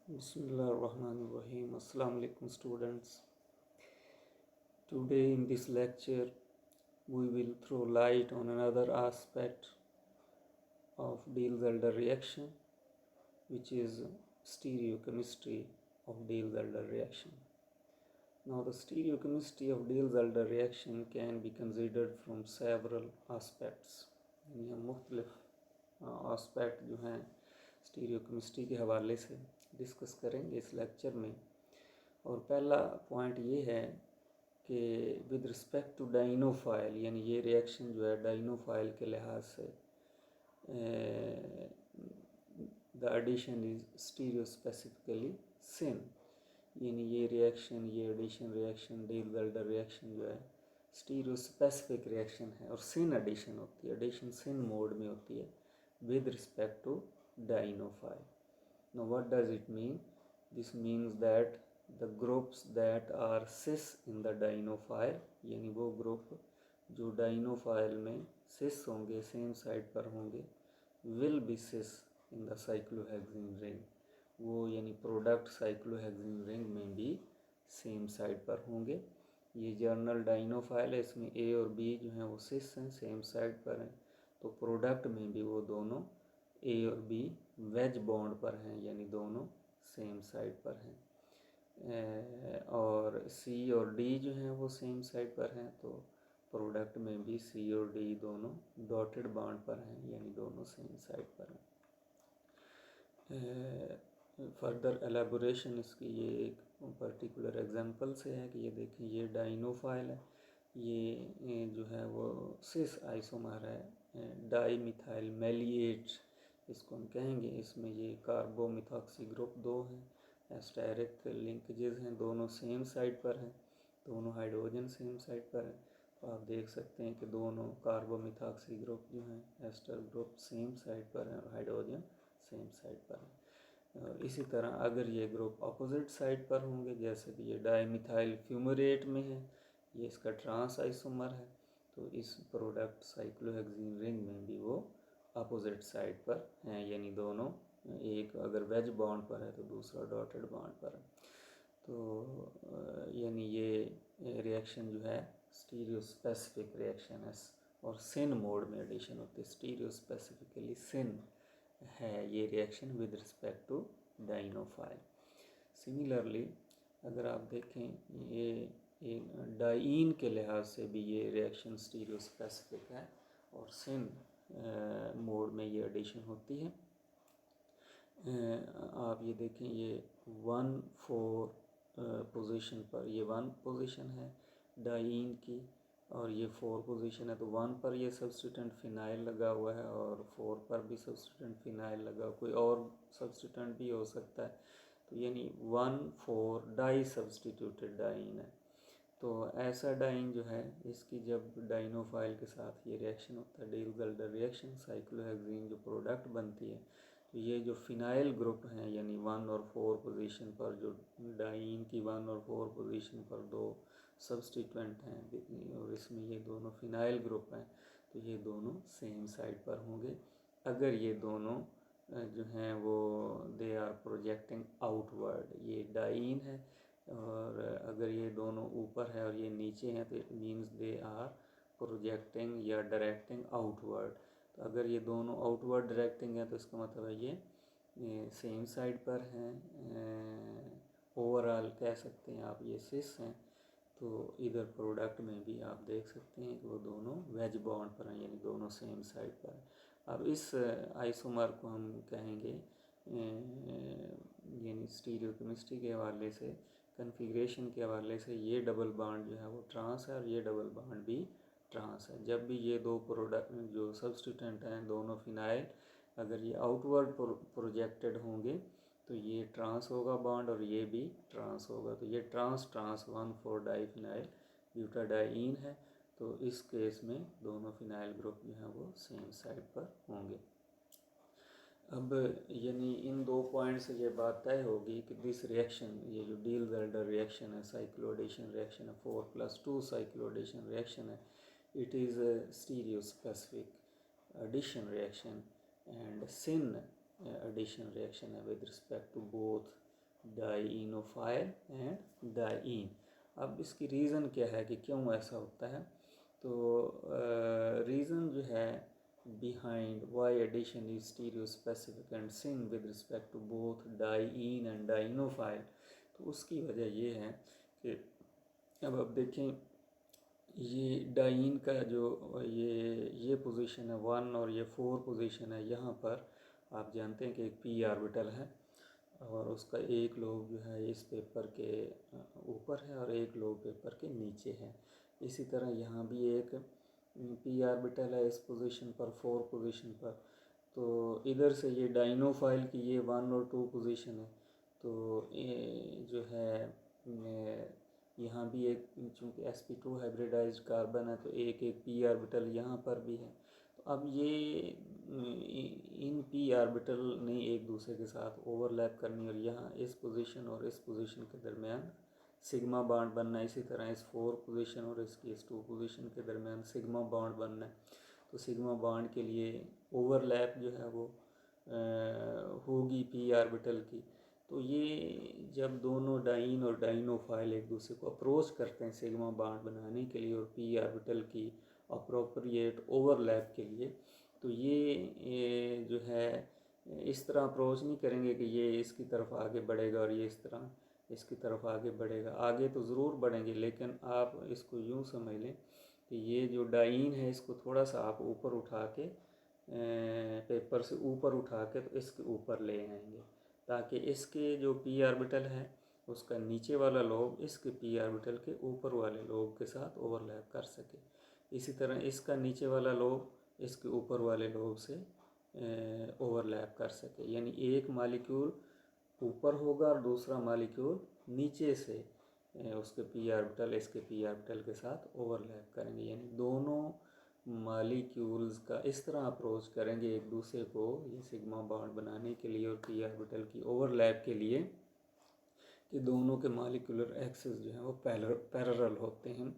Bismillahirrahmanirrahim. Assalamu alaikum students. Today in this lecture we will throw light on another aspect of Diels-Alder reaction, which is stereochemistry of Diels-Alder reaction. Now the stereochemistry of Diels-Alder reaction can be considered from several aspects. यानी हम मुख्तलिफ aspect जो हैं stereochemistry के हवाले से discuss करेंगे इस लेक्चर में। और पहला पॉइंट ये है कि विद रिस्पेक्ट टू डाइनोफाइल, यानी ये रिएक्शन जो है डाइनोफाइल के लिहाज से the addition is stereospecifically syn, यानी ये रिएक्शन, ये एडिशन रिएक्शन, Diels-Alder रिएक्शन जो है स्टीरियो स्पेसिफिक रिएक्शन है और सिन एडिशन होती है, एडिशन सिन मोड में होती है with respect to dienophile. Now what does it mean? This means that the groups that are cis in the dienophile, यानी वो ग्रुप जो डाइनोफाइल में cis होंगे, सेम साइड पर होंगे, will be cis in the cyclohexene ring. वो यानी product cyclohexene ring में भी सेम साइड पर होंगे। ये जर्नल डाइनोफाइल है, इसमें ए और बी जो हैं वो सिस हैं, सेम साइड पर हैं। तो प्रोडक्ट में भी वो दोनों ए और बी वेज बॉन्ड पर हैं, यानी दोनों सेम साइड पर हैं। और सी और डी जो हैं वो सेम साइड पर हैं, तो प्रोडक्ट में भी सी और डी दोनों डॉटेड बॉन्ड पर हैं, यानी दोनों सेम साइड पर हैं। फर्दर एलेबोरेशन इसकी ये एक पर्टिकुलर एग्जांपल से है कि ये देखें, ये डाइनोफाइल है, ये जो है वो सिस आइसोमर है, डाई मिथाइल मेलिएट इसको हम कहेंगे। इसमें ये कार्बोमिथॉक्सी ग्रुप 2 हैं, एस्टेरिक लिंकेजेस हैं, दोनों सेम साइड पर हैं, दोनों हाइड्रोजन सेम साइड पर हैं। तो आप देख सकते हैं कि दोनों कार्बोमिथॉक्सी ग्रुप जो हैं, एस्टर ग्रुप सेम साइड पर हैं और हाइड्रोजन सेम साइड पर है। इसी तरह अगर ये ग्रुप अपोजिट साइड पर होंगे, जैसे कि ये डाईमिथाइल फ्यूमरेट में है, ये इसका ट्रांस आइसोमर है, तो इस प्रोडक्ट साइक्लोहेक्सीन रिंग में भी वो अपोजिट साइड पर हैं, यानी दोनों, एक अगर वेज बॉन्ड पर है तो दूसरा डॉटेड बॉन्ड पर है। तो यानी ये रिएक्शन जो है स्टीरियो स्पेसिफिक रिएक्शन है और सिन मोड में एडिशन होती है, स्टीरियो स्पेसिफिकली सिन है ये reaction with respect to dienophile. Similarly अगर आप देखें, ये डाइन के लिहाज से भी ये रिएक्शन स्टीरियो स्पेसिफिक है और सिन मोड में ये एडिशन होती है। आप ये देखें, ये 1-4 पोजीशन पर, ये 1 पोजीशन है डाइन की और ये 4 पोजीशन है, तो 1 पर ये सब्स्टिट्यूएंट फिनाइल लगा हुआ है और 4 पर भी सब्स्टिट्यूएंट फिनाइल लगा, कोई और सब्स्टिट्यूएंट भी हो सकता है। तो यानी 1-4 डाई सब्स्टिट्यूटेड डाइन है। तो ऐसा डाइन जो है, इसकी जब डाइनोफाइल के साथ ये रिएक्शन होता है, Diels-Alder रिएक्शन, साइक्लोहेक्सीन जो प्रोडक्ट बनती है, तो ये जो फिनाइल ग्रुप हैं, यानी 1 और 4 पोजीशन पर, जो डाइन की 1 और 4 पोजीशन पर 2 सब्स्टिट्यूएंट हैं और इसमें ये दोनों फिनाइल ग्रुप हैं, तो ये दोनों सेम साइड पर होंगे अगर ये दोनों जो हैं वो दे आर प्रोजेक्टिंग आउटवर्ड। ये डाइन है और अगर ये दोनों ऊपर है और ये नीचे हैं, तो it means they are projecting या डायरेक्टिंग आउटवर्ड। तो अगर ये दोनों आउटवर्ड डायरेक्टिंग है तो इसका मतलब है ये सेम साइड पर हैं। ओवरऑल कह सकते हैं आप ये सिस हैं। तो इधर प्रोडक्ट में भी आप देख सकते हैं कि वो दोनों वेज बॉन्ड पर हैं, यानी दोनों सेम साइड पर हैं। अब इस आइसोमर को हम कहेंगे, यानी स्टीरियोकेमिस्ट्री के हवाले से, कन्फिग्रेशन के हवाले से, ये डबल बॉन्ड जो है वो ट्रांस है और ये डबल बॉन्ड भी ट्रांस है। जब भी ये दो प्रोडक्ट जो सब्स्टिट्यूएंट हैं, दोनों फिनाइल, अगर ये आउटवर्ड प्रोजेक्टेड होंगे तो ये ट्रांस होगा बॉन्ड और ये भी ट्रांस होगा। तो ये ट्रांस 1,4 डाईफिनाइल ब्यूटाडाइन है। तो इस केस में दोनों फिनाइल ग्रुप जो हैं वो सेम साइड पर होंगे। अब यानी इन 2 पॉइंट से ये बात तय होगी कि दिस रिएक्शन, ये जो Diels-Alder रिएक्शन है, साइक्लोएडेशन रिएक्शन है, 4+2 साइक्लोएडेशन रिएक्शन है, it is stereo specific addition reaction and syn addition reaction है with respect to both dienophile and diene. अब इसकी रीज़न क्या है कि क्यों ऐसा होता है? तो रीज़न जो है behind why addition is stereospecific and syn with respect to both diene and dienophile, तो उसकी वजह ये है कि अब आप देखें ये डाइन का जो ये पोजीशन है 1 और ये 4 पोजीशन है, यहाँ पर आप जानते हैं कि एक p ऑर्बिटल है और उसका एक लोब जो है इस पेपर के ऊपर है और एक लोब पेपर के नीचे है। इसी तरह यहाँ भी एक p ऑर्बिटल है इस पोजीशन पर, 4 पोजीशन पर। तो इधर से ये डाइनोफाइल की ये 1 और 2 पोजीशन है, तो ये जो है यहाँ भी एक, चूँकि sp2 हाइब्रिडाइज्ड कार्बन है तो एक p ऑर्बिटल यहाँ पर भी है। तो अब ये इन p ऑर्बिटल ने एक दूसरे के साथ ओवरलैप करनी और यहाँ इस पोजीशन और इस पोजीशन के दरमियान सिग्मा बॉन्ड बनना। इसी तरह इस 4 पोजीशन और इसकी इस 2 पोजीशन के दरमियान सिग्मा बॉन्ड बनना है। तो सिग्मा बॉन्ड के लिए ओवरलैप जो है वो होगी p ऑर्बिटल की। तो ये जब दोनों डाइन और डाइनोफाइल एक दूसरे को अप्रोच करते हैं सिग्मा बॉन्ड बनाने के लिए और p ऑर्बिटल की अप्रोप्रिएट ओवरलैप के लिए, तो ये जो है इस तरह अप्रोच नहीं करेंगे कि ये इसकी तरफ आगे बढ़ेगा और ये इस तरह इसकी तरफ आगे बढ़ेगा। आगे तो ज़रूर बढ़ेंगे, लेकिन आप इसको यूँ समझ लें कि ये जो डाइन है इसको थोड़ा सा आप ऊपर उठा के पेपर से ऊपर उठा के तो इसके ऊपर ले आएंगे, ताकि इसके जो p ऑर्बिटल है उसका नीचे वाला लोब इसके p ऑर्बिटल के ऊपर वाले लोब के साथ ओवरलैप कर सके। इसी तरह इसका नीचे वाला लोब इसके ऊपर वाले लोब से ओवरलैप कर सके, यानी एक मालिक्यूल ऊपर होगा और दूसरा मालिक्यूल नीचे से उसके p ऑर्बिटल इसके p ऑर्बिटल के साथ ओवरलैप करेंगे। यानी दोनों मालिक्यूल्स का इस तरह अप्रोच करेंगे एक दूसरे को ये सिग्मा बॉन्ड बनाने के लिए और p ऑर्बिटल की ओवरलैप के लिए कि दोनों के मालिकुलर एक्सिस जो है वो पैरेलल होते हैं।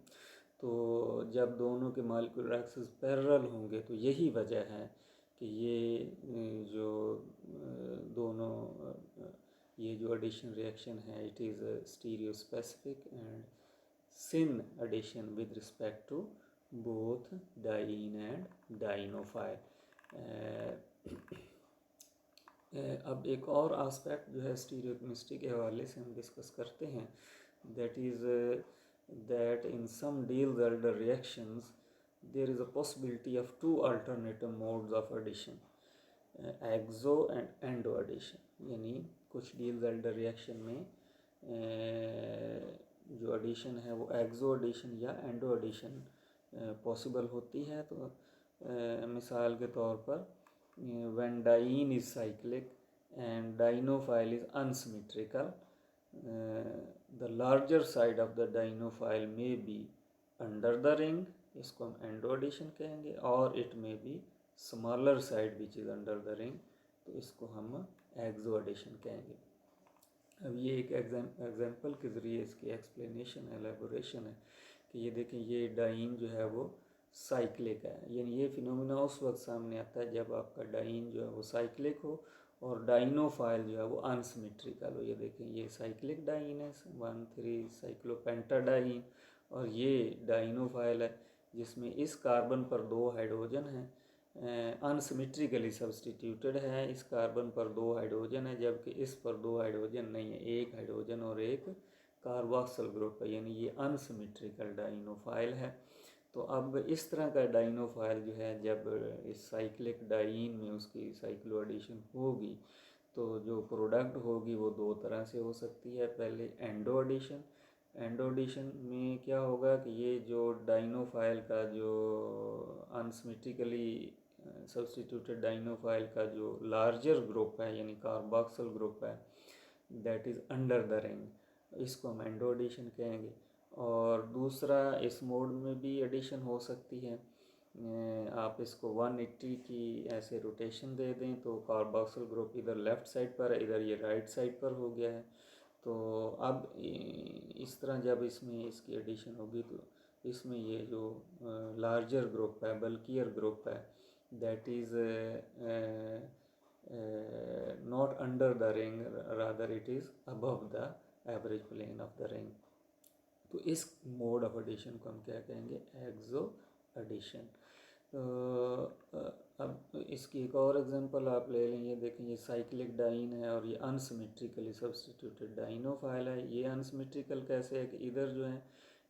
तो जब दोनों के मालिकुलर एक्सिस पैरेलल होंगे तो यही वजह है कि ये जो दोनों ये जो एडिशन रिएक्शन है it is stereospecific and syn addition with respect to both diene and dienophile। अब एक और आस्पेक्ट जो है स्टीरियोकेमिस्ट्री के हवाले से हम डिस्कस करते हैं, that is that in some Diels-Alder reactions there is a possibility of 2 alternative modes of addition, exo and endo addition। यानी कुछ Diels-Alder रिएक्शन में जो एडिशन है वो एक्सो एडिशन या एंडो एडिशन पॉसिबल होती है। तो मिसाल के तौर पर when diene is cyclic and dienophile is unsymmetrical, the larger side of the dienophile may be under the ring, इसको हम एंडो एडिशन कहेंगे, और it may be smaller side which is under the ring, तो इसको हम एक्सो addition कहेंगे। अब ये एक एग्जाम्पल के ज़रिए इसकी एक्सप्लेनेशन है, एलेबोरेशन है कि ये देखें ये डाइन जो है वो साइक्लिक है। यानी ये फिनोमिना उस वक्त सामने आता है जब आपका डाइन जो है वो साइक्लिक हो और डाइनोफाइल जो है वो अनसिमेट्रिकल हो। ये देखें ये साइक्लिक डाइन है 1,3 साइक्लोपेंटाडाइन, और ये डाइनोफाइल है जिसमें इस कार्बन पर 2 हाइड्रोजन हैं, अनसिमेट्रिकली सब्सटीट्यूटेड है। इस कार्बन पर 2 हाइड्रोजन है जबकि इस पर 2 हाइड्रोजन नहीं है, एक हाइड्रोजन और एक कार्बोक्सिल ग्रुप है, यानी ये अनसिमेट्रिकल डाइनोफाइल है। तो अब इस तरह का डाइनोफाइल जो है जब इस साइक्लिक डाइन में उसकी साइक्लो एडिशन होगी तो जो प्रोडक्ट होगी वो 2 तरह से हो सकती है। पहले एंडो एडिशन, एंडो एडिशन में क्या होगा कि ये जो डाइनोफाइल का जो अनसिमेट्रिकली सब्सटीट्यूटेड डाइनोफाइल का जो लार्जर ग्रुप है यानी कार्बोक्सिल ग्रुप है that is under the ring, इसको हम एंडो एडिशन कहेंगे। और दूसरा इस मोड में भी एडिशन हो सकती है, आप इसको 180 की ऐसे रोटेशन दे दें तो कार्बोक्सिल ग्रुप इधर लेफ़्ट साइड पर है, इधर ये राइट साइड पर हो गया है। तो अब इस तरह जब इसमें इसकी एडिशन होगी तो इसमें ये जो लार्जर ग्रुप है, बल्कियर ग्रुप है, that is not under the ring, rather it is above the average plane of the ring. तो इस मोड ऑफ एडिशन को हम क्या कहेंगे, एक्सो एडिशन। अब इसकी एक और एग्जांपल आप ले लें, ये देखें, ये साइक्लिक डाइन है और ये अनसिमेट्रिकली सब्सटीट्यूटेड डाइनोफाइल है। ये अनसिमेट्रिकल कैसे है कि इधर जो है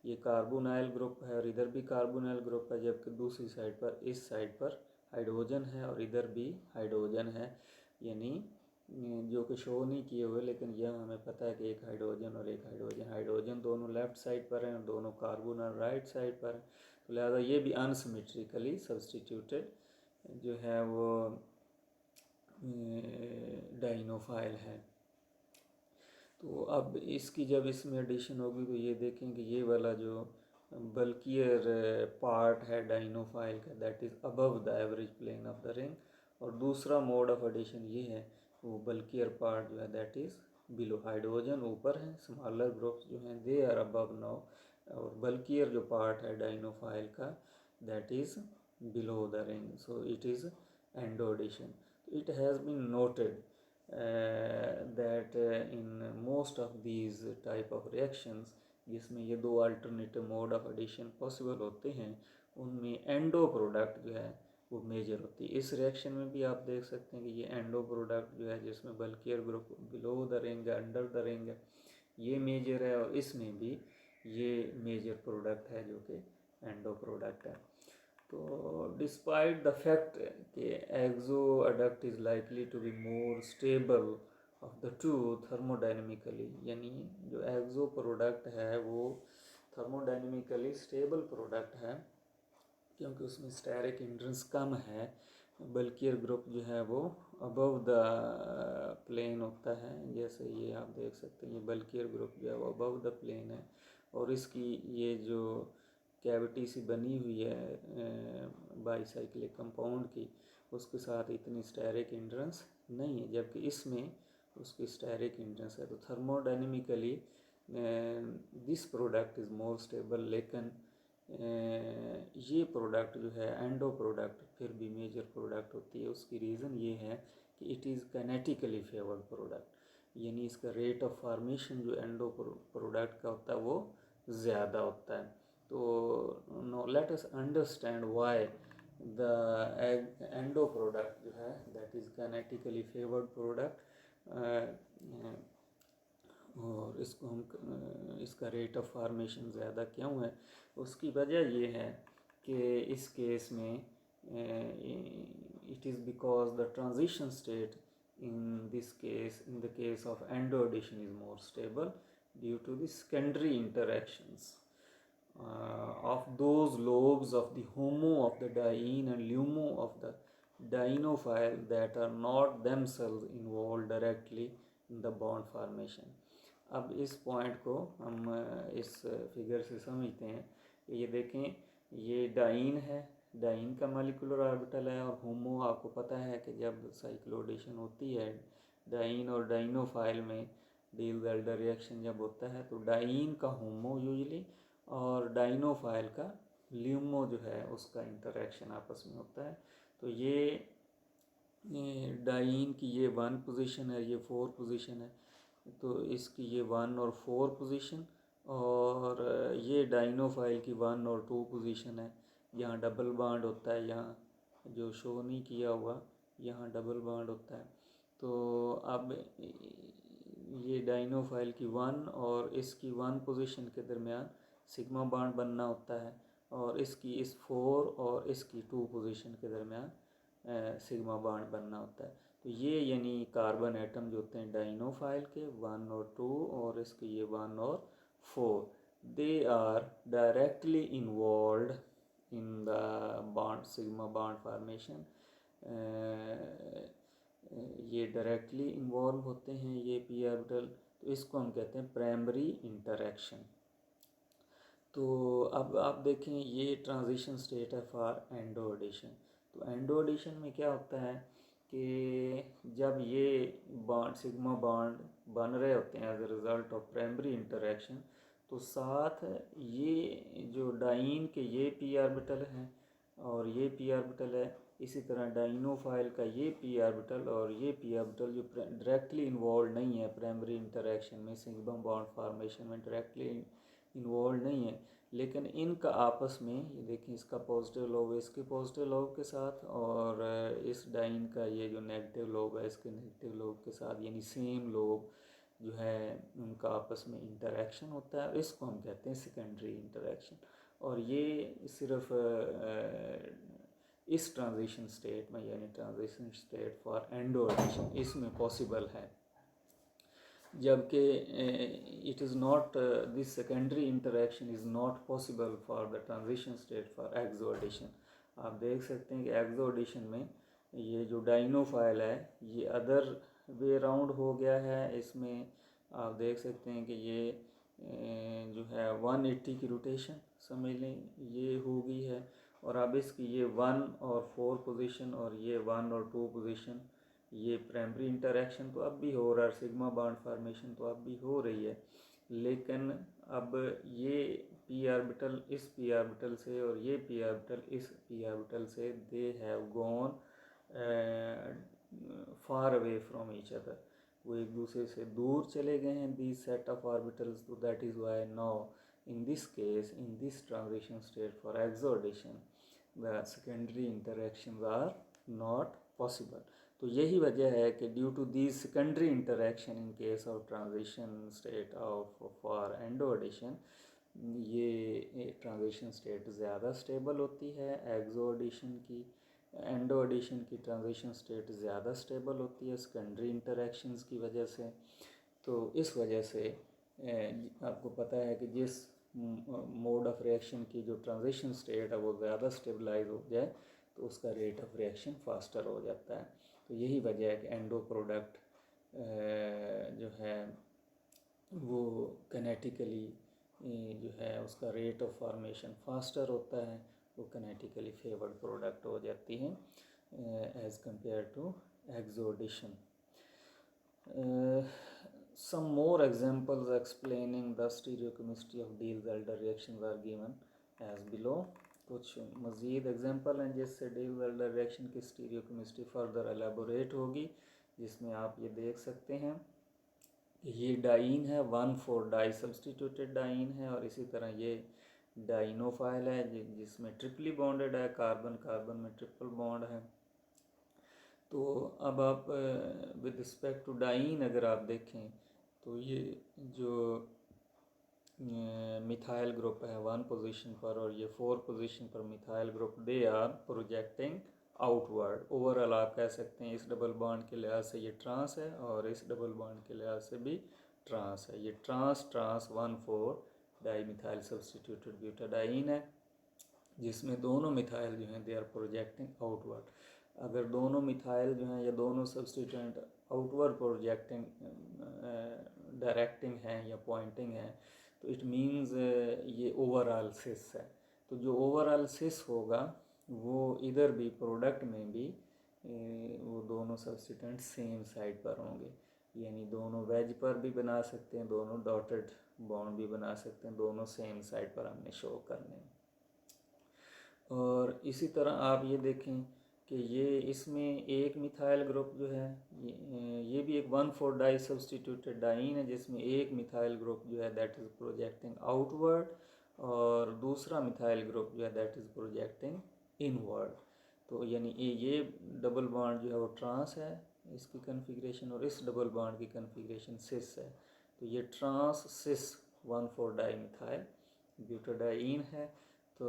ये कार्बोनाइल ग्रुप है और इधर भी कार्बोनाइल ग्रुप है, जबकि दूसरी साइड पर, इस साइड पर हाइड्रोजन है और इधर भी हाइड्रोजन है, यानी जो कि शो नहीं किए हुए, लेकिन यह हमें पता है कि एक हाइड्रोजन और एक हाइड्रोजन, हाइड्रोजन दोनों लेफ्ट साइड पर हैं और दोनों कार्बोनाइल राइट साइड पर हैं। तो लिहाजा ये भी अनसिमेट्रिकली सब्सटीट्यूटेड जो है वो डाइनोफाइल है। तो अब इसकी जब इसमें एडिशन होगी तो ये देखें कि ये वाला जो बल्कियर पार्ट है डाइनोफाइल का, that is above the average plane of the ring, और दूसरा मोड ऑफ एडिशन ये है, वो बल्कियर पार्ट जो है दैट इज़ बिलो। हाइड्रोजन ऊपर है, स्मॉलर ग्रुप्स जो हैं दे आर अबव नाउ, और बल्कियर जो पार्ट है डाइनोफाइल का that is below the ring, so it is endo addition. It has been noted that in most of these type of reactions जिसमें ये दो alternative mode of addition possible होते हैं, उनमें एंडो प्रोडक्ट जो है वो मेजर होती है। इस रिएक्शन में भी आप देख सकते हैं कि ये एंडो प्रोडक्ट जो है जिसमें bulkier group below the ring है, अंडर द रिंग है, ये मेजर है, और इसमें भी ये मेजर प्रोडक्ट है जो कि एंडो प्रोडक्ट है। तो डिस्पाइट द फैक्ट कि exo adduct is likely to be more stable of the two thermodynamically, यानी जो एक्सो प्रोडक्ट है वो थर्मोडाइनमिकली स्टेबल प्रोडक्ट है क्योंकि उसमें स्टेरिक हिंड्रेंस कम है। बल्कियर ग्रुप जो है वो अबव द प्लेन होता है, जैसे ये आप देख सकते हैं, ये बल्कियर ग्रुप जो है वो अबव द प्लेन है, और इसकी ये जो कैविटी सी बनी हुई है बाईसाइक्लिक कंपाउंड की, उसके साथ इतनी स्टेरिक हिंड्रेंस नहीं है, जबकि इसमें उसकी स्टेरिक हिंड्रेंस है। तो thermodynamically this product is more stable, लेकिन ये प्रोडक्ट जो है एंडो प्रोडक्ट फिर भी मेजर प्रोडक्ट होती है। उसकी रीज़न ये है कि it is kinetically favoured product, यानी इसका रेट ऑफ फॉर्मेशन जो एंडो प्रोडक्ट का होता है वो ज़्यादा होता है। तो no let us understand why the endo product जो है that is kinetically favoured product, और इसको हम इसका रेट ऑफ फॉर्मेशन ज़्यादा क्यों है, उसकी वजह ये है कि इस केस में it is because the transition state in this case, in the case of endo addition, is more stable due to the secondary interactions of those lobes of the homo of the diene and lumo of the dienophile that are not themselves involved directly in the bond formation. अब इस point को हम इस figure से समझते हैं। ये देखें, ये डाइन है, डाइन का मॉलिक्यूलर ऑर्बिटल है, और होमो आपको पता है कि जब साइक्लोडेशन होती है डाइन और डाइनोफाइल में डील-वेल्डर रिएक्शन जब होता है तो डाइन का होमो यूजली और डाइनोफाइल का ल्यूमो जो है उसका इंटरेक्शन आपस में होता है। तो ये डाइन की ये 1 पोजीशन है, ये 4 पोजीशन है, तो इसकी ये 1 और 4 पोजीशन, और ये डाइनोफाइल की 1 और 2 पोजीशन है। यहाँ डबल बॉन्ड होता है, यहाँ जो शो नहीं किया हुआ यहाँ डबल बॉन्ड होता है। तो अब ये डाइनोफाइल की 1 और इसकी 1 पोजीशन के दरमियान सिग्मा बॉन्ड बनना होता है, और इसकी इस 4 और इसकी 2 पोजीशन के दरमियान सिग्मा बॉन्ड बनना होता है। तो ये यानी कार्बन एटम जो होते हैं डाइनोफाइल के 1 और 2 और इसके ये 1 और 4, they are directly involve in the bond sigma bond formation. ये डायरेक्टली इन्वॉल्व होते हैं ये पी ऑर्बिटल, तो इसको हम कहते हैं प्राइमरी इंटरेक्शन। तो अब आप देखें, ये ट्रांजिशन स्टेट है फॉर एंडो एडिशन। तो एंडो एडिशन में क्या होता है कि जब ये बॉन्ड सिग्मा बॉन्ड बन रहे होते हैं as a result of primary interaction, तो साथ ये जो डाइन के ये पी ऑर्बिटल हैं और ये पी ऑर्बिटल है, इसी तरह डाइनोफाइल का ये पी ऑर्बिटल और ये पी ऑर्बिटल जो डायरेक्टली इन्वॉल्व नहीं है प्राइमरी इंटरेक्शन में, सिग्मा बॉन्ड फॉर्मेशन में डायरेक्टली इन्वॉल्व नहीं है, लेकिन इनका आपस में ये देखिए, इसका पॉजिटिव लोब इसके पॉजिटिव लोब के साथ और इस डाइन का ये जो नेगेटिव लोब है इसके नेगेटिव लोब के साथ, यानी सेम लोब जो है उनका आपस में इंटरेक्शन होता है। इसको हम कहते हैं सेकेंडरी इंटरेक्शन। और ये सिर्फ इस ट्रांजिशन स्टेट में, यानी ट्रांजिशन स्टेट फॉर एंडोडेशन, इसमें पॉसिबल है, जबकि it is not, this secondary interaction is not possible for the transition state for exo addition. आप देख सकते हैं कि एक्सोडेशन में ये जो डाइनोफाइल है ये अदर वे राउंड हो गया है। इसमें आप देख सकते हैं कि ये जो है 180 की रोटेशन समझ लें ये हो गई है, और अब इसकी ये 1 और 4 पोजीशन और ये 1 और 2 पोजीशन, ये प्राइमरी इंटरेक्शन तो अब भी हो रहा है, सिग्मा बॉन्ड फॉर्मेशन तो अब भी हो रही है, लेकिन अब ये पी ऑर्बिटल इस पी ऑर्बिटल से और ये पी ऑर्बिटल इस पी ऑर्बिटल से, they have gone far away from each other, वो एक दूसरे से दूर चले गए हैं, दीज सेट ऑफ ऑर्बिटल्स। तो that is why now in this case, in this transition state for exodation, the secondary interactions are not possible. तो यही वजह है कि due to these secondary interaction in case of transition state of for endoadation, ये transition state ज़्यादा stable होती है, एक्सोडेशन की एंडोडेशन की ट्रांजिशन स्टेट ज़्यादा स्टेबल होती है सेकेंडरी इंटरेक्शंस की वजह से। तो इस वजह से आपको पता है कि जिस मोड ऑफ रिएक्शन की जो ट्रांजिशन स्टेट है वो ज़्यादा स्टेबलाइज हो जाए तो उसका रेट ऑफ रिएक्शन फास्टर हो जाता है। तो यही वजह है कि एंडो प्रोडक्ट जो है वो कैनेटिकली जो है उसका रेट ऑफ फॉर्मेशन फास्टर होता है, वो कैनेटिकली फेवर्ड प्रोडक्ट हो जाती है as compare to exo addition. Some more examples explaining the stereochemistry of Diels-Alder reactions are given as below. कुछ मज़ीद एग्जाम्पल हैं जिससे Diels-Alder रिएक्शन की स्टीरियोकेमिस्ट्री फर्दर एलेबोरेट होगी, जिसमें आप ये देख सकते हैं कि ये डाइन है, 1,4 डाई सब्सटीट्यूटेड डाइन है, और इसी तरह ये डाइनोफाइल है जिसमें ट्रिपली बॉन्डेड है, कार्बन कार्बन में ट्रिपल बॉन्ड है। तो अब आप विद रिस्पेक्ट टू डाइन अगर आप देखें तो ये जो मिथाइल ग्रुप है 1 पोजीशन पर और ये 4 पोजीशन पर methyl group, they are projecting outward. Overall आप कह सकते हैं इस डबल बॉन्ड के लिहाज से ये ट्रांस है और इस डबल बॉन्ड के लिहाज से भी ट्रांस है। ये trans trans 1,4 di methyl substituted butadiene है, जिसमें दोनों मिथाइल जो हैं दे आर प्रोजेक्टिंग आउटवर्ड। अगर दोनों मिथाइल जो हैं या दोनों सब्सटीट्यूएंट आउटवर्ड प्रोजेक्टिंग डायरेक्टिंग हैं या पॉइंटिंग हैं तो इट मींस ये ओवरऑल सिस है। तो जो ओवरऑल सिस होगा वो इधर भी प्रोडक्ट में भी वो दोनों सब्सटीट्यूएंट सेम साइड पर होंगे, यानी दोनों वेज पर भी बना सकते हैं, दोनों डॉटेड बॉन्ड भी बना सकते हैं, दोनों सेम साइड पर हमने शो करने हैं। और इसी तरह आप ये देखें कि ये इसमें एक मिथाइल ग्रुप जो है ये भी एक 1,4 डाई सब्सटीट्यूटेड डाइन है, जिसमें एक मिथाइल ग्रुप जो है दैट इज़ प्रोजेक्टिंग आउटवर्ड और दूसरा मिथाइल ग्रुप जो है दैट इज़ प्रोजेक्टिंग इनवर्ड। तो यानी ये डबल बॉन्ड जो है वो ट्रांस है इसकी कन्फिग्रेशन, और इस डबल बॉन्ड की कन्फिग्रेशन सिस है। तो ये ट्रांस सिस 1,4 डाई मिथाइल ब्यूटाडाइन है। तो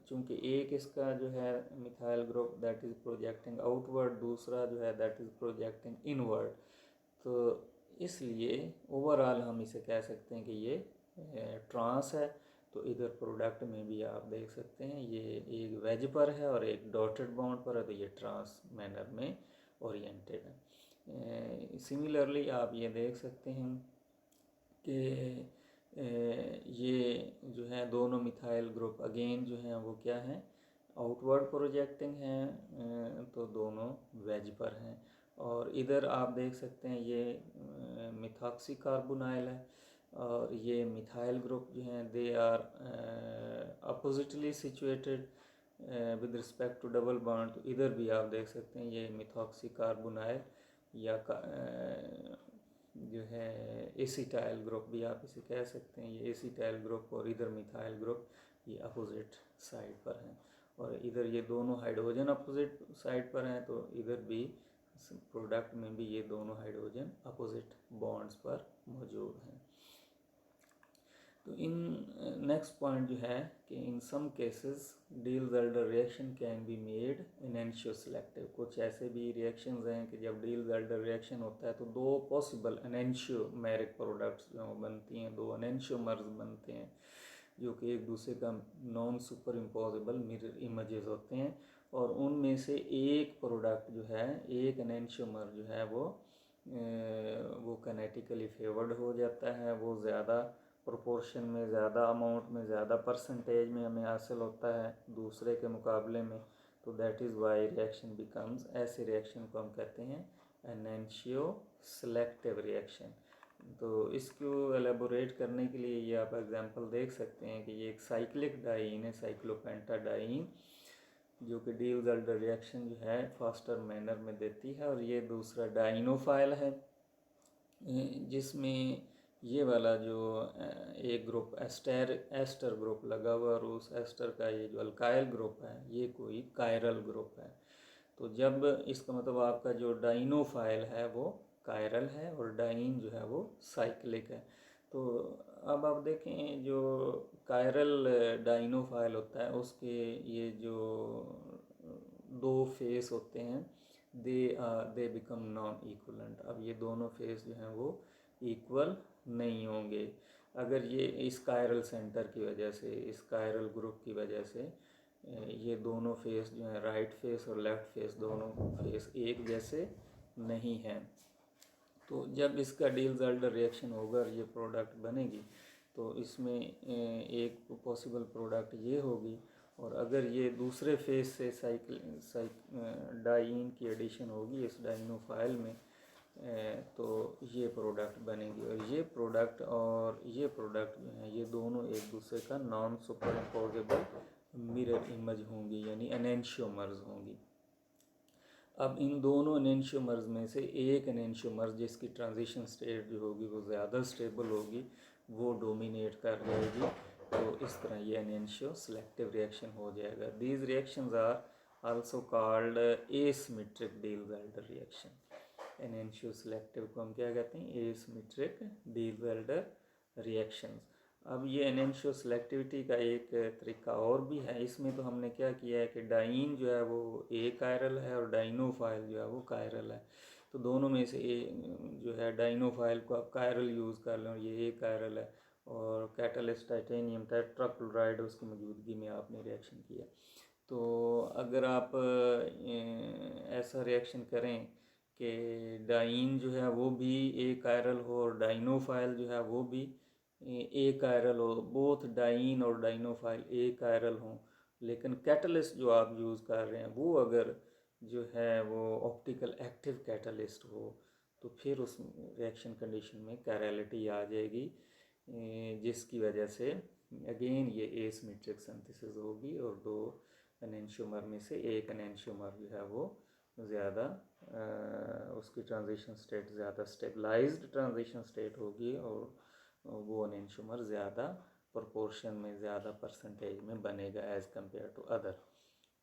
चूँकि एक इसका जो है methyl group that is projecting outward, दूसरा जो है दैट इज़ प्रोजेक्टिंग इनवर्ड, तो इसलिए ओवरऑल हम इसे कह सकते हैं कि ये ट्रांस है। तो इधर प्रोडक्ट में भी आप देख सकते हैं ये एक वेज पर है और एक डॉटेड बॉन्ड पर है, तो ये ट्रांस मैनर में ओरिएंटेड है। सिमिलरली आप ये देख सकते हैं कि ये जो है दोनों मिथाइल ग्रुप अगेन जो हैं वो क्या हैं, आउटवर्ड प्रोजेक्टिंग हैं, तो दोनों वेज पर हैं। और इधर आप देख सकते हैं ये मिथॉक्सी कार्बोनाइल है और ये मिथाइल ग्रुप जो हैं they are oppositely situated, with respect to double bond, तो इधर भी आप देख सकते हैं ये मिथॉक्सी कार्बोनाइल या जो है एसिटाइल ग्रुप भी आप इसे कह सकते हैं, ये एसिटाइल ग्रुप और इधर मिथाइल ग्रुप ये अपोजिट साइड पर हैं, और इधर ये दोनों हाइड्रोजन अपोजिट साइड पर हैं, तो इधर भी प्रोडक्ट में भी ये दोनों हाइड्रोजन अपोजिट बॉन्ड्स पर मौजूद हैं। तो इन नेक्स्ट पॉइंट जो है कि in some cases Diels Alder reaction can be made enantioselective. कुछ ऐसे भी रिएक्शंस हैं कि जब डील-ज़ेल्डर रिएक्शन होता है तो दो पॉसिबल एनेंशियोमेरिक प्रोडक्ट्स जो बनती हैं, दो एनेंशियोमर्स बनते हैं जो कि एक दूसरे का non super imposable mirror images होते हैं, और उनमें से एक प्रोडक्ट जो है, एक एनेंशियोमर जो है वो कैनेटिकली फेवर्ड हो जाता है, वो ज़्यादा प्रोपोर्शन में, ज़्यादा अमाउंट में, ज़्यादा परसेंटेज में हमें हासिल होता है दूसरे के मुकाबले में, तो that is why reaction becomes, ऐसे रिएक्शन को हम कहते हैं एनेंशियो सेलेक्टिव रिएक्शन। तो इसको एलेबोरेट करने के लिए ये आप एग्जांपल देख सकते हैं कि ये एक साइक्लिक डाइन है, साइक्लोपेंटाडाइन, जो कि डील-ज़ेल्डर रिएक्शन जो है फास्टर मैनर में देती है, और ये दूसरा डाइनोफाइल है जिसमें ये वाला जो एक ग्रुप एस्टर ग्रुप लगा हुआ, और उस एस्टर का ये जो अल्काइल ग्रुप है ये कोई कायरल ग्रुप है। तो जब इसका मतलब आपका जो डाइनोफाइल है वो कायरल है और डाइन जो है वो साइक्लिक है। तो अब आप देखें जो कायरल डाइनोफाइल होता है उसके ये जो दो फेस होते हैं, दे बिकम नॉन इक्वलेंट। अब ये दोनों फेस जो हैं वो इक्वल नहीं होंगे अगर ये इस कायरल सेंटर की वजह से, इस कायरल ग्रुप की वजह से ये दोनों फेस जो हैं, राइट फेस और लेफ़्ट फेस, दोनों फेस एक जैसे नहीं हैं। तो जब इसका डील-ज़ेल्डर रिएक्शन होगा और ये प्रोडक्ट बनेगी, तो इसमें एक पॉसिबल प्रोडक्ट ये होगी, और अगर ये दूसरे फेस से डाइन की एडिशन होगी इस डाइनोफाइल में, तो ये प्रोडक्ट बनेगी, और ये प्रोडक्ट जो हैं ये दोनों एक दूसरे का non super imposable mirror image होंगी, यानी एनेंशियोमर्स होंगी। अब इन दोनों एनेंशियोमर्स में से एक एनेंशियोमर जिसकी ट्रांजिशन स्टेट जो होगी वो ज़्यादा स्टेबल होगी, वो डोमिनेट कर जाएगी, तो इस तरह ये एनेंशियो सेलेक्टिव रिएक्शन हो जाएगा। These reactions are also called asymmetric Diels Alder reaction. Enantioselective को हम क्या कहते हैं? Asymmetric Diels Alder reactions. अब ये एनेंशियो सेलेक्टिविटी का एक तरीका और भी है। इसमें तो हमने क्या किया है कि डाइन जो है वो ए कायरल है और डाइनोफाइल जो है वो कायरल है, तो दोनों में से जो है डाइनोफाइल को आप कायरल यूज़ कर लें और ये ए कायरल है, और कैटलिस्ट टाइटेनियम टेट्राक्लोराइड उसकी मौजूदगी में आपने रिएक्शन किया। तो अगर आप ऐसा रिएक्शन करें कि डाइन जो है वो भी ए कायरल हो और डाइनोफाइल जो है वो भी ए कायरल हो, बोथ डाइन और डाइनोफाइल ए कायरल हों, लेकिन कैटलिस्ट जो आप यूज़ कर रहे हैं वो अगर जो है वो ऑप्टिकल एक्टिव कैटलिस्ट हो, तो फिर उस रिएक्शन कंडीशन में कायरलिटी आ जाएगी, जिसकी वजह से अगेन ये एसिमेट्रिक सिंथेसिस होगी, और दो एनेंशियोमर में से एक एनेंशियोमर जो है वो ज़्यादा उसकी ट्रांजिशन स्टेट ज़्यादा स्टेबलाइज्ड ट्रांजिशन स्टेट होगी, और वो एनेंशियोमर ज़्यादा प्रोपोर्शन में, ज़्यादा परसेंटेज में बनेगा as compare to other.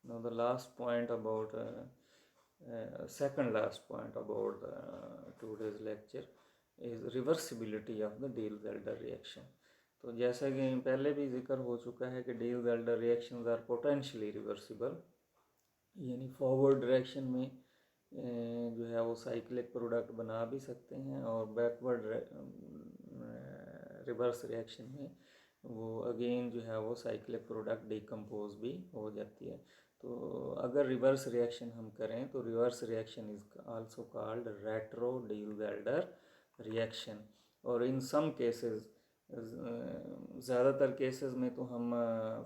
Now the last point about second last point about today's lecture is reversibility of the Diels Alder reaction. तो जैसा कि पहले भी जिक्र हो चुका है कि डील-ज़ेल्डर रिएक्शंस आर पोटेंशियली रिवर्सिबल, यानी फॉरवर्ड डायरेक्शन में जो है वो साइक्लिक प्रोडक्ट बना भी सकते हैं, और बैकवर्ड रिवर्स रिएक्शन में वो अगेन जो है वो साइक्लिक प्रोडक्ट डिकम्पोज भी हो जाती है। तो अगर रिवर्स रिएक्शन हम करें तो reverse reaction is also called retro Diels Alder reaction, और इन सम केसेस, ज़्यादातर केसेस में तो हम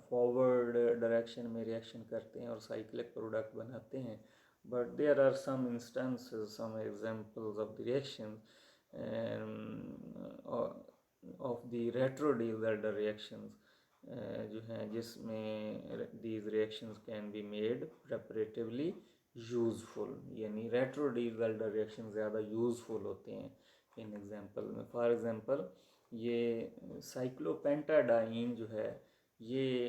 फॉरवर्ड डायरेक्शन में रिएक्शन करते हैं और साइक्लिक प्रोडक्ट बनाते हैं, but there are some instances, some examples of the reactions of the retro डील-ज़ेल्डर reactions जो हैं जिसमें these reactions can be made preparatively useful, यानी रेट्रो डी वेल्डर रिएक्शन ज़्यादा यूज़फुल होते हैं इन एग्जांपल में। फॉर एग्जांपल ये साइक्लोपेंटाडाइन जो है ये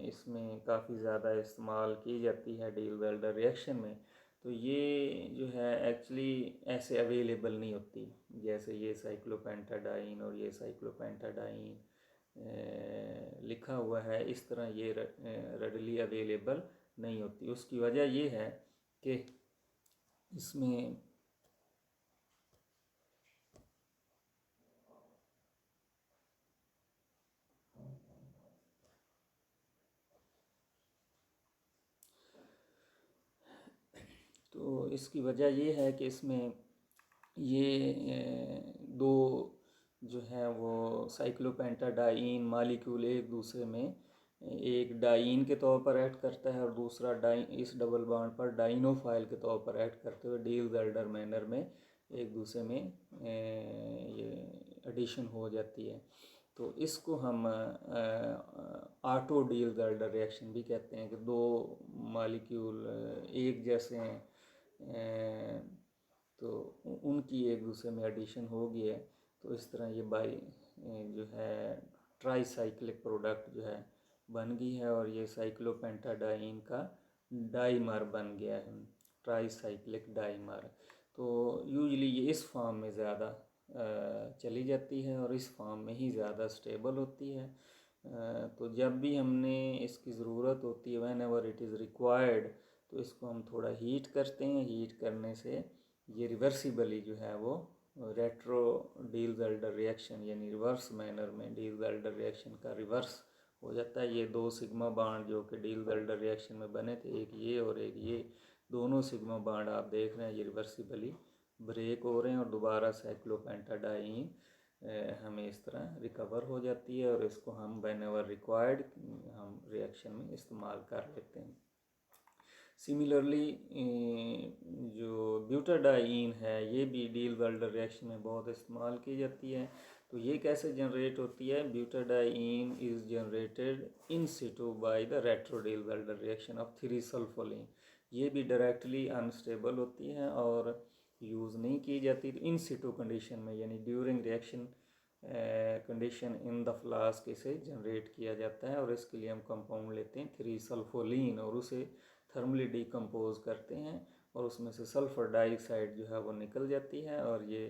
इसमें काफ़ी ज़्यादा इस्तेमाल की जाती है डील वेल्डर रिएक्शन में। तो ये जो है एक्चुअली ऐसे अवेलेबल नहीं होती, जैसे ये साइक्लोपेंटाडाइन और ये साइक्लोपेंटाडाइन लिखा हुआ है इस तरह ये रेडली अवेलेबल नहीं होती। उसकी वजह ये है कि इसमें तो इसकी वजह ये है कि इसमें ये दो जो है वो साइक्लोपेंटाडाइन मालिक्यूल एक दूसरे में एक डाइन के तौर पर ऐड करता है और दूसरा डाइन इस डबल बॉन्ड पर डाइनोफाइल के तौर पर ऐड करते हुए डील वेल्डर मैनर में एक दूसरे में ये एडिशन हो जाती है। तो इसको हम ऑटो डील वेल्डर रिएक्शन भी कहते हैं कि दो मालिक्यूल एक जैसे हैं तो उनकी एक दूसरे में एडिशन हो गई है। तो इस तरह ये बाई जो है ट्राईसाइक्लिक प्रोडक्ट जो है बन गई है और ये साइक्लोपेंटाडाइन का डाइमर बन गया है, ट्राईसाइक्लिक डाइमर। तो यूजली ये इस फॉर्म में ज़्यादा चली जाती है और इस फॉर्म में ही ज़्यादा स्टेबल होती है। तो जब भी हमने इसकी ज़रूरत होती है when ever it is required तो इसको हम थोड़ा हीट करते हैं। हीट करने से ये रिवर्सिबली जो है वो रेट्रो डील वेल्डर रिएक्शन यानी रिवर्स मैनर में डील वेल्डर रिएक्शन का रिवर्स हो जाता है। ये दो सिग्मा बाड जो कि डील वेल्डर रिएक्शन में बने थे, एक ये और एक ये, दोनों सिग्मा बाड आप देख रहे हैं ये रिवर्सिबली ब्रेक हो रहे हैं और दोबारा साइक्लोपेंटाडाइन हमें इस तरह रिकवर हो जाती है और इसको हम व्हेन एवर रिक्वायर्ड हम रिएक्शन में इस्तेमाल कर लेते हैं। सिमिलरली जो ब्यूटाडाइन है ये भी डील वेल्डर रिएक्शन में बहुत इस्तेमाल की जाती है। तो ये कैसे जनरेट होती है? Butadiene is generated in situ by the retro Diels Alder reaction of 3-सल्फोलीन। ये भी डायरेक्टली अनस्टेबल होती है और यूज़ नहीं की जाती इन सिटू कंडीशन में, यानी during reaction condition in the flask इसे जनरेट किया जाता है और इसके लिए हम कंपाउंड लेते हैं 3-सल्फोलीन और उसे थर्मली डिकम्पोज करते हैं और उसमें से सल्फ़र डाइऑक्साइड जो है वो निकल जाती है और ये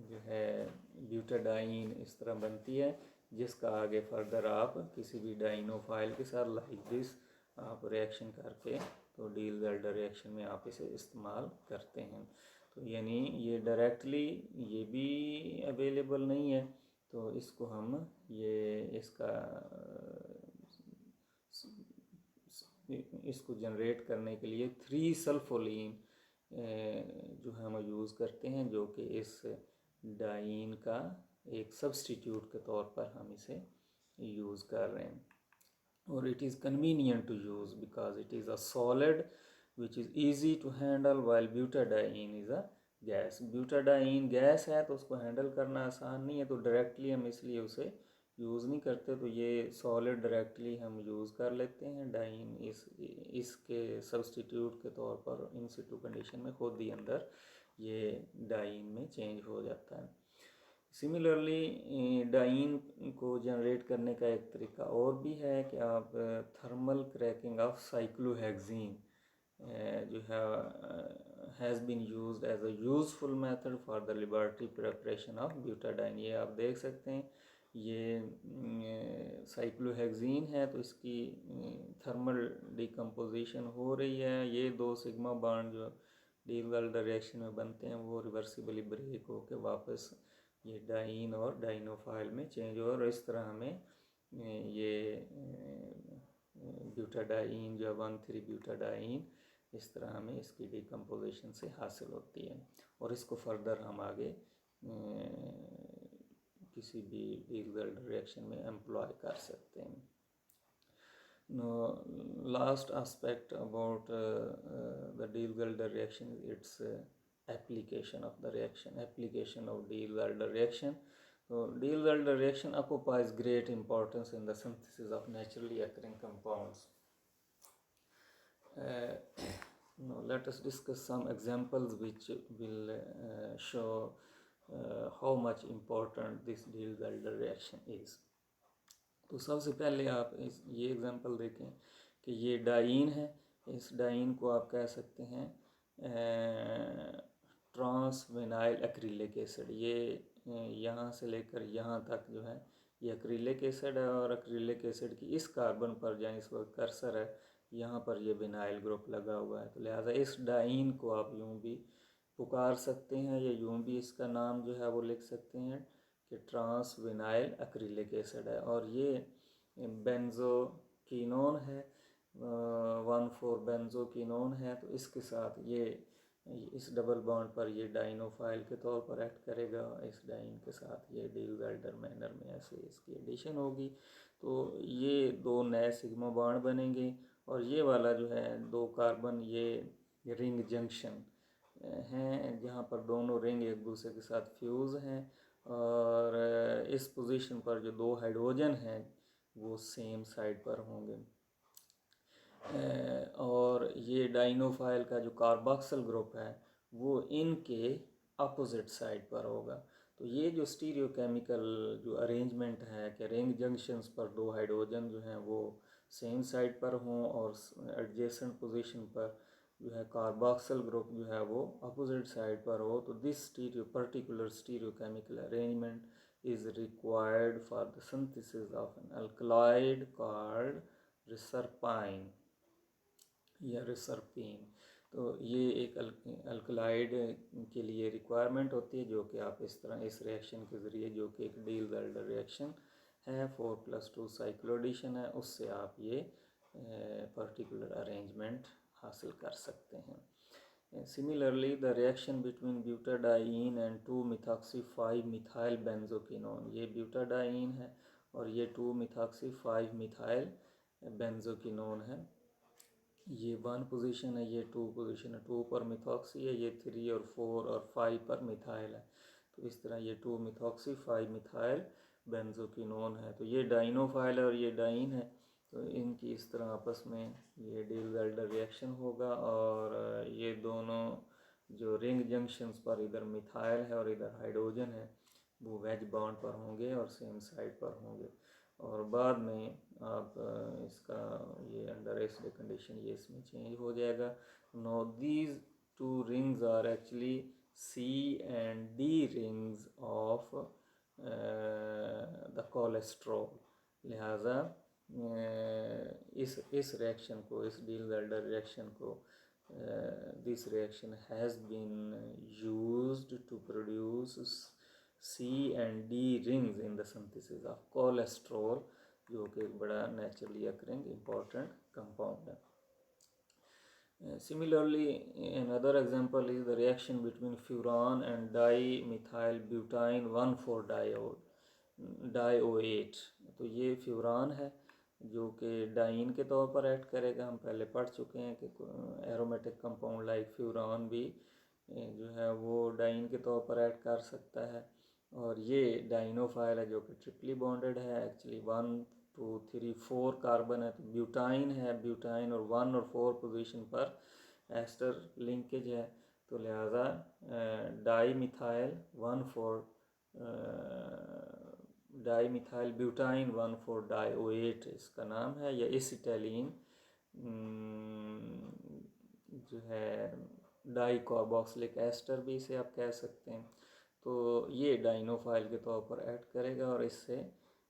जो है ब्यूटाडाइन इस तरह बनती है जिसका आगे फर्दर आप किसी भी डाइनोफाइल के साथ लाइक दिस आप रिएक्शन करके तो डील वेल्डर रिएक्शन में आप इसे इस्तेमाल करते हैं। तो यानी ये डायरेक्टली ये भी अवेलेबल नहीं है तो इसको हम इसको जनरेट करने के लिए 3-सल्फोलीन जो हम यूज़ करते हैं जो कि इस डाइन का एक सब्स्टिट्यूट के तौर पर हम इसे यूज़ कर रहे हैं। और it is convenient to use because it is a solid which is easy to handle while butadiene is a gas. Butadiene gas है तो उसको हैंडल करना आसान नहीं है तो डायरेक्टली हम इसलिए उसे यूज़ नहीं करते। तो ये सॉलिड डायरेक्टली हम यूज़ कर लेते हैं डाइन इसके सब्स्टिट्यूट के तौर पर इन सिटू कंडीशन में खुद ही अंदर ये डाइन में चेंज हो जाता है। सिमिलरली डाइन को जनरेट करने का एक तरीका और भी है कि आप थर्मल क्रैकिंग ऑफ साइक्लोहेक्सीन जो है has been used as a useful method for the laboratory preparation of butadiene. ये आप देख सकते हैं ये साइक्लोहेक्सीन है तो इसकी थर्मल डिकम्पोजिशन हो रही है। ये दो सिग्मा बॉन्ड जो डील वेल्डर रिएक्शन में बनते हैं वो रिवर्सिबली ब्रेक होकर वापस ये डाइन और डाइनोफाइल में चेंज हो और इस तरह हमें ये ब्यूटाडाइन जो 1,3-ब्यूटाडाइन इस तरह हमें इसकी डिकम्पोजिशन से हासिल होती है और इसको फर्दर हम आगे किसी भी डील वेल्डर रिएक्शन में एम्प्लॉय कर सकते हैं। Last aspect about the Diel-Wilder reaction, its application of the reaction, application of Diel-Wilder reaction। So Diels-Alder reaction occupies great importance in the synthesis of naturally occurring compounds. Now let us discuss some examples which will show how much important this Diels-Alder reaction is. तो सबसे पहले आप ये example देखें कि ये dine है। इस डाइन को आप कह सकते हैं ट्रांसविनाइल एक्रिलिक एसिड। ये यहाँ से लेकर यहाँ तक जो है ये एक्रिलिक एसिड है, और एक्रिलिक एसिड की इस कार्बन पर जहाँ इस वक्त कर्सर है यहाँ पर ये विनाइल ग्रुप लगा हुआ है, तो लिहाजा इस डाइन को आप यूँ भी पुकार सकते हैं या यूँ भी इसका नाम जो है वो लिख सकते हैं कि ट्रांसविनाइल एक्रिलिक एसिड है। और ये बेंजोकिनोन है, 1,4-बेंजोकिनोन है। तो इसके साथ ये इस डबल बॉन्ड पर ये डाइनोफाइल के तौर पर एक्ट करेगा। इस डाइन के साथ ये डील-वाल्डर मैनर में ऐसे इसकी एडिशन होगी, तो ये दो नए सिग्मा बॉन्ड बनेंगे। और ये वाला जो है दो कार्बन ये रिंग जंक्शन हैं, जहाँ पर दोनों रिंग एक दूसरे के साथ फ्यूज़ हैं, और इस पोजीशन पर जो दो हाइड्रोजन हैं वो सेम साइड पर होंगे। और ये डाइनोफाइल का जो कार्बोक्सिल ग्रुप है वो इनके अपोजिट साइड पर होगा। तो ये जो स्टीरियोकेमिकल जो अरेंजमेंट है कि रिंग जंक्शंस पर दो हाइड्रोजन जो हैं वो सेम साइड पर हों, और एडजेसेंट पोजीशन पर जो है कार्बोक्सिल ग्रुप जो है वो अपोजिट साइड पर हो, तो this particular stereochemical arrangement is required for the synthesis of an alkaloid called reserpine या रिसरपीन। तो ये एक अल्कलाइड के लिए रिक्वायरमेंट होती है, जो कि आप इस तरह इस रिएक्शन के ज़रिए, जो कि एक डील-वाल्डर रिएक्शन है, 4+2 साइक्लोएडिशन है, उससे आप ये पर्टिकुलर अरेंजमेंट हासिल कर सकते हैं। Similarly, the reaction between butadiene and 2-methoxy-5-methyl-benzoquinone, ये butadiene है और ये 2-methoxy-5-methyl-benzoquinone है। ये 1 पोजीशन है, ये 2 पोजीशन है, 2 पर मिथॉक्सी है, ये 3 और 4 और 5 पर मिथाइल है। तो इस तरह ये 2-methoxy-5-methyl-benzoquinone है। तो ये डाइनोफाइल है और ये डाइन है, तो इनकी इस तरह आपस में ये डील-वाल्डर रिएक्शन होगा, और ये दोनों जो रिंग जंक्शंस पर इधर मिथाइल है और इधर हाइड्रोजन है वो वेज बॉन्ड पर होंगे और सेम साइड पर होंगे। और बाद में आप इसका ये अंडर रेस्ट कंडीशन ये इसमें चेंज हो जाएगा। No these two rings are actually C and D rings of the cholesterol. लिहाजा इस रिएक्शन को, इस डील-वाल्डर रिएक्शन को, this reaction has been used to produce C and D rings in the synthesis of cholesterol, जो कि एक बड़ा naturally occurring important compound है। Similarly, another example is the reaction between furan and dimethyl-butyne 1,4-dioate। तो ये furan है जो कि डाइन के तौर पर एक्ट करेगा। हम पहले पढ़ चुके हैं कि एरोमेटिक कंपाउंड लाइक फ्यूरान भी जो है वो डाइन के तौर पर एक्ट कर सकता है। और ये डाइनोफाइल है जो कि ट्रिपली बॉन्डेड है, एक्चुअली 1, 2, 3, 4 कार्बन है, तो ब्यूटाइन है, ब्यूटाइन और 1 और 4 पोजीशन पर एस्टर लिंकेज है। तो लिहाजा डाइमिथाइल ब्यूटाइन 1,4-dioate इसका नाम है, या एसिटाइलिन जो है डाइकार्बोक्सिलिक एस्टर भी इसे आप कह सकते हैं। तो ये डाइनोफाइल के तौर पर ऐड करेगा और इससे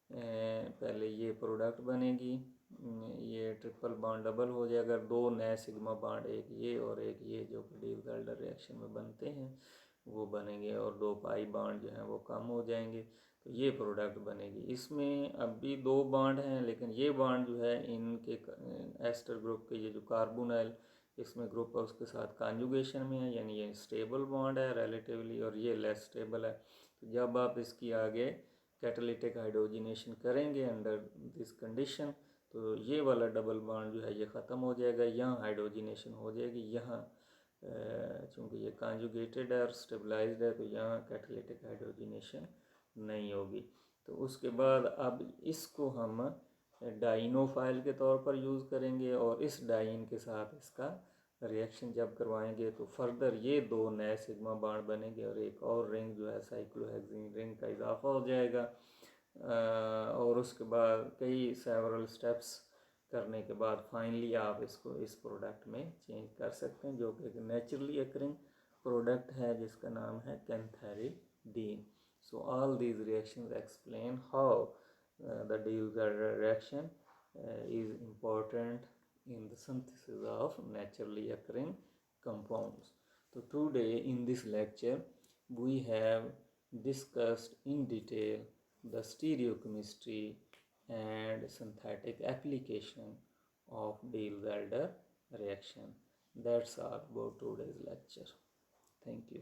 पहले ये प्रोडक्ट बनेगी, ये ट्रिपल बॉन्ड डबल हो जाएगा, दो नए सिग्मा बॉन्ड, एक ये और एक ये, जो कि डील-वाल्डर रिएक्शन में बनते हैं वो बनेंगे, और 2 पाई बॉन्ड जो हैं वो कम हो जाएंगे, तो ये प्रोडक्ट बनेगी। इसमें अब भी 2 बॉन्ड हैं, लेकिन ये बॉन्ड जो है इनके एस्टर ग्रुप के ये जो कार्बोनाइल इसमें ग्रुप है उसके साथ कॉन्जुगेशन में है, यानी ये स्टेबल बॉन्ड है रिलेटिवली, और ये लेस स्टेबल है। तो जब आप इसकी आगे कैटालिटिक हाइड्रोजिनेशन करेंगे अंडर दिस कंडीशन, तो ये वाला डबल बॉन्ड जो है ये ख़त्म हो जाएगा, यहाँ हाइड्रोजिनेशन हो जाएगी, यहाँ चूँकि ये कॉन्जुगेटेड है और स्टेबलाइज्ड है तो यहाँ कैटालिटिक हाइड्रोजिनेशन नहीं होगी। तो उसके बाद अब इसको हम डाइनोफाइल के तौर पर यूज़ करेंगे और इस डाइन के साथ इसका रिएक्शन जब करवाएंगे तो फर्दर ये दो नए सिग्मा बॉन्ड बनेंगे और एक और रिंग जो है साइक्लोहेक्सीन रिंग का इजाफा हो जाएगा। और उसके बाद कई सेवरल स्टेप्स करने के बाद फाइनली आप इसको इस प्रोडक्ट में चेंज कर सकते हैं, जो कि एक नेचुरली अकरिंग प्रोडक्ट है जिसका नाम है कैंथेरिडीन। So all these reactions explain how the Diels-Alder reaction is important in the synthesis of naturally occurring compounds. So today in this lecture we have discussed in detail the stereochemistry and synthetic application of Diels-Alder reaction. That's all about today's lecture. Thank you.